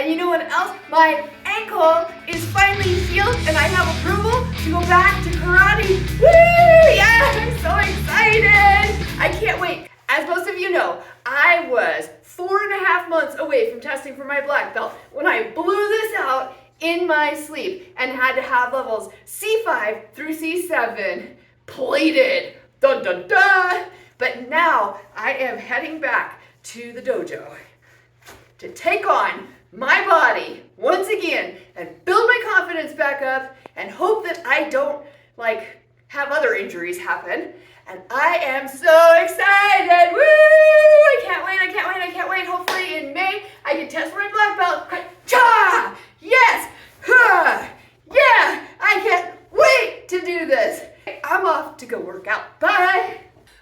And you know what else? My ankle is finally healed and I have approval to go back to karate. Woo! Yeah, I'm so excited. I can't wait. As most of you know, I was 4.5 months away from testing for my black belt when I blew this out in my sleep and had to have levels C5 through C7 plated. Dun dun dun! But now I am heading back to the dojo to take on my body once again and build my confidence back up and hope that I don't have other injuries happen. And I am so excited! Woo! I can't wait, I can't wait, I can't wait. Hopefully in May I can test for my black belt. Cha! Yes! Huh! Yeah! I can't wait to do this. I'm off to go work out. Bye!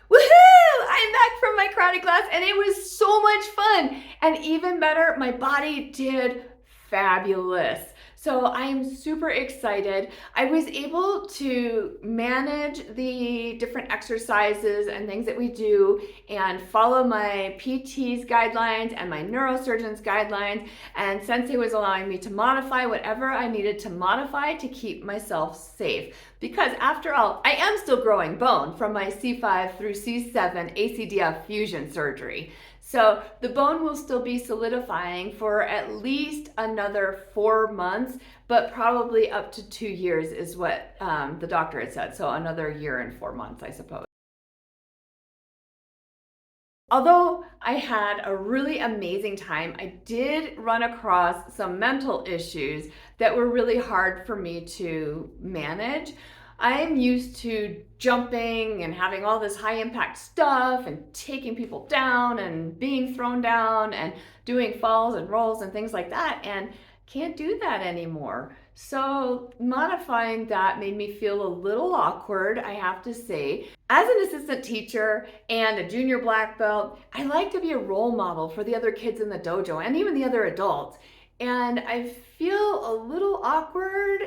Woohoo! I'm back from my karate class and it was so much fun. And even better, my body did fabulous. So I'm super excited. I was able to manage the different exercises and things that we do and follow my PT's guidelines and my neurosurgeon's guidelines. And Sensei was allowing me to modify whatever I needed to modify to keep myself safe. Because after all, I am still growing bone from my C5 through C7 ACDF fusion surgery. So the bone will still be solidifying for at least another 4 months, but probably up to 2 years is what the doctor had said. So another year and 4 months, I suppose. Although I had a really amazing time, I did run across some mental issues that were really hard for me to manage. I'm used to jumping and having all this high impact stuff and taking people down and being thrown down and doing falls and rolls and things like that, and can't do that anymore. So modifying that made me feel a little awkward, I have to say. As an assistant teacher and a junior black belt, I like to be a role model for the other kids in the dojo and even the other adults. And I feel a little awkward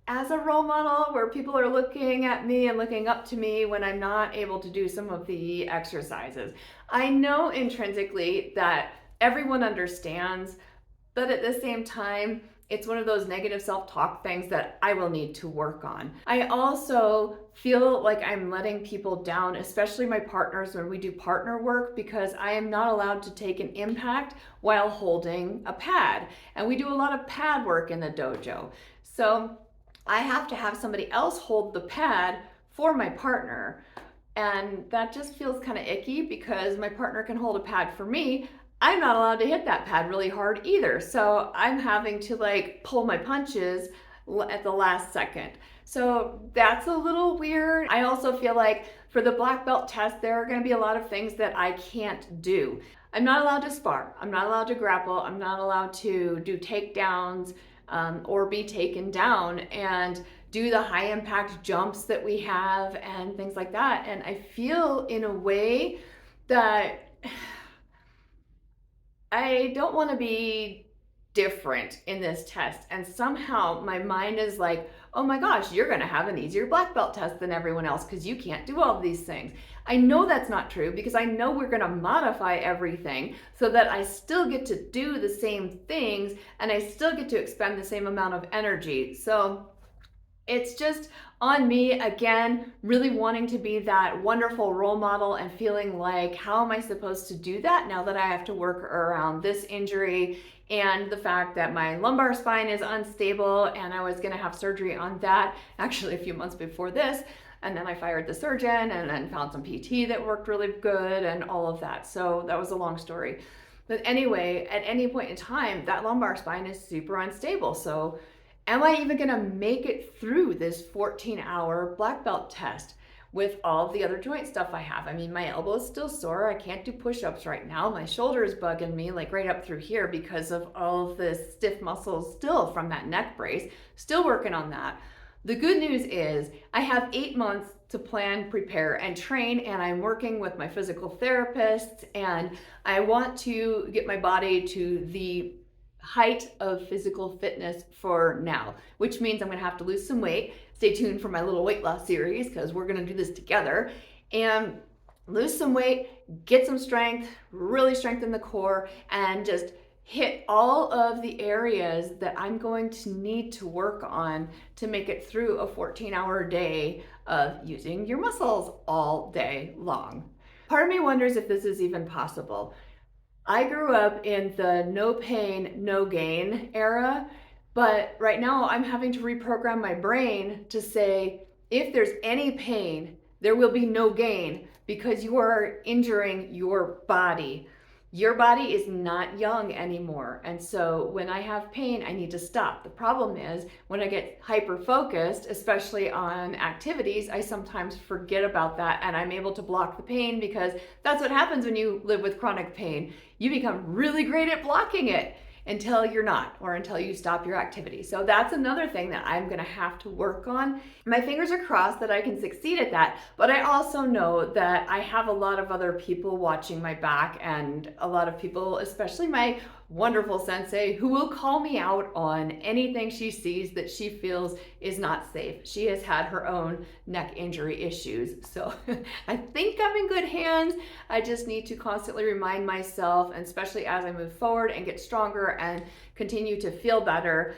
as a role model where people are looking at me and looking up to me when I'm not able to do some of the exercises. I know intrinsically that everyone understands, but at the same time, it's one of those negative self-talk things that I will need to work on. I also feel like I'm letting people down, especially my partners when we do partner work, because I am not allowed to take an impact while holding a pad. And we do a lot of pad work in the dojo. So I have to have somebody else hold the pad for my partner. And that just feels kind of icky because my partner can hold a pad for me. I'm not allowed to hit that pad really hard either. So I'm having to pull my punches at the last second. So that's a little weird. I also feel like for the black belt test, there are going to be a lot of things that I can't do. I'm not allowed to spar. I'm not allowed to grapple. I'm not allowed to do takedowns or be taken down and do the high impact jumps that we have and things like that. And I feel in a way that I don't want to be different in this test. And somehow my mind is like, oh my gosh, you're going to have an easier black belt test than everyone else because you can't do all of these things. I know that's not true because I know we're going to modify everything so that I still get to do the same things and I still get to expend the same amount of energy. So it's just on me again, really wanting to be that wonderful role model and feeling like, how am I supposed to do that now that I have to work around this injury and the fact that my lumbar spine is unstable and I was going to have surgery on that actually a few months before this. And then I fired the surgeon and then found some PT that worked really good and all of that. So that was a long story. But anyway, at any point in time, that lumbar spine is super unstable. So am I even gonna make it through this 14-hour black belt test with all of the other joint stuff I have? I mean, my elbow is still sore. I can't do push-ups right now. My shoulder is bugging me right up through here because of all of the stiff muscles still from that neck brace. Still working on that. The good news is I have 8 months to plan, prepare, and train, and I'm working with my physical therapist, and I want to get my body to the height of physical fitness for now, which means I'm gonna have to lose some weight. Stay tuned for my little weight loss series because we're gonna do this together, and lose some weight, get some strength, really strengthen the core, and just hit all of the areas that I'm going to need to work on to make it through a 14-hour day of using your muscles all day long. Part of me wonders if this is even possible. I grew up in the no pain, no gain era, but right now I'm having to reprogram my brain to say, if there's any pain, there will be no gain because you are injuring your body. Your body is not young anymore. And so when I have pain, I need to stop. The problem is when I get hyper focused, especially on activities, I sometimes forget about that and I'm able to block the pain because that's what happens when you live with chronic pain. You become really great at blocking it until you're not, or until you stop your activity. So that's another thing that I'm gonna have to work on. My fingers are crossed that I can succeed at that, but I also know that I have a lot of other people watching my back and a lot of people, especially my wonderful sensei, who will call me out on anything she sees that she feels is not safe. She has had her own neck injury issues. So I think I'm in good hands. I just need to constantly remind myself, and especially as I move forward and get stronger and continue to feel better,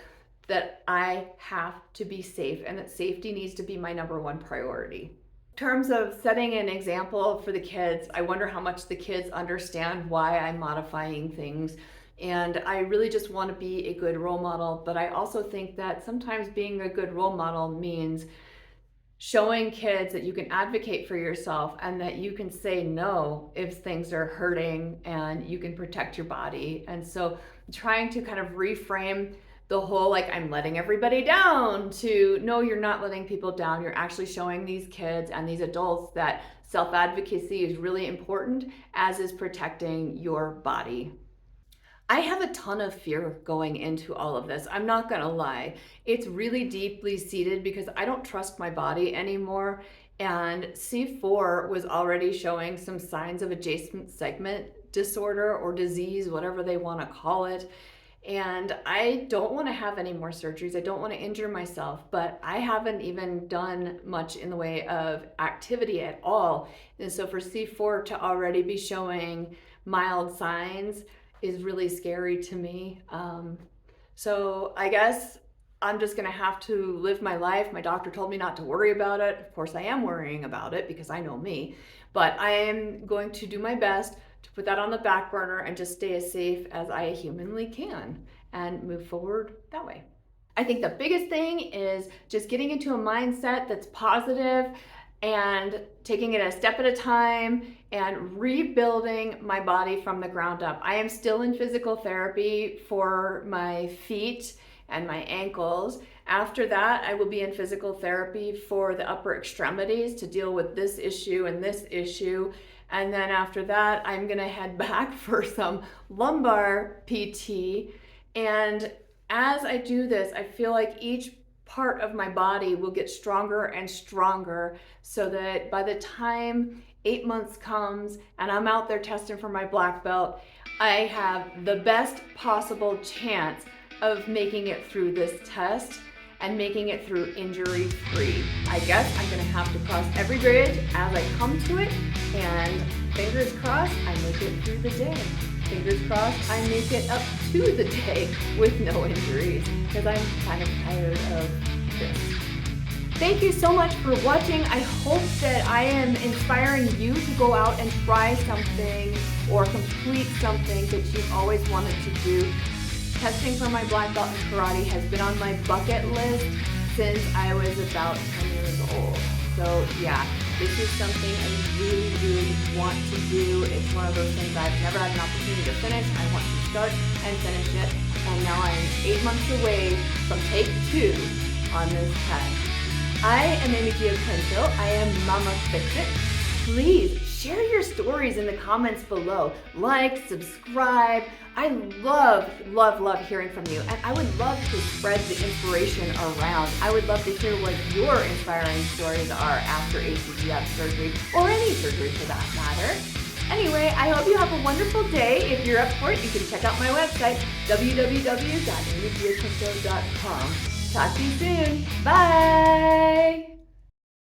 that I have to be safe and that safety needs to be my number one priority. In terms of setting an example for the kids, I wonder how much the kids understand why I'm modifying things. And I really just want to be a good role model, but I also think that sometimes being a good role model means showing kids that you can advocate for yourself and that you can say no if things are hurting and you can protect your body. And so trying to kind of reframe the whole, like, I'm letting everybody down, to no, you're not letting people down. You're actually showing these kids and these adults that self-advocacy is really important, as is protecting your body. I have a ton of fear going into all of this. I'm not gonna lie. It's really deeply seated because I don't trust my body anymore. And C4 was already showing some signs of adjacent segment disorder or disease, whatever they wanna call it. And I don't want to have any more surgeries. I don't want to injure myself, but I haven't even done much in the way of activity at all. And so for C4 to already be showing mild signs is really scary to me. So I guess I'm just gonna have to live my life. My doctor told me not to worry about it. Of course I am worrying about it because I know me, but I am going to do my best to put that on the back burner and just stay as safe as I humanly can and move forward that way. I think the biggest thing is just getting into a mindset that's positive and taking it a step at a time and rebuilding my body from the ground up. I am still in physical therapy for my feet and my ankles. After that, I will be in physical therapy for the upper extremities to deal with this issue and this issue. And then after that, I'm gonna head back for some lumbar PT. And as I do this, I feel like each part of my body will get stronger and stronger so that by the time 8 months comes and I'm out there testing for my black belt, I have the best possible chance of making it through this test and making it through injury-free. I guess I'm gonna have to cross every bridge as I come to it, and fingers crossed I make it through the day. Fingers crossed I make it up to the day with no injuries, because I'm kind of tired of this. Thank you so much for watching. I hope that I am inspiring you to go out and try something or complete something that you've always wanted to do. Testing for my black belt in karate has been on my bucket list since I was about 10 years old. So yeah, this is something I really, really want to do. It's one of those things I've never had an opportunity to finish. I want to start and finish it. And now I'm 8 months away from take 2 on this test. I am Amy Giaquinto. I am Mama Fix It. Please share your stories in the comments below. Like, subscribe. I love, love, love hearing from you. And I would love to spread the inspiration around. I would love to hear what your inspiring stories are after ACDF surgery, or any surgery for that matter. Anyway, I hope you have a wonderful day. If you're up for it, you can check out my website, www.amygiaquinto.com. Talk to you soon. Bye.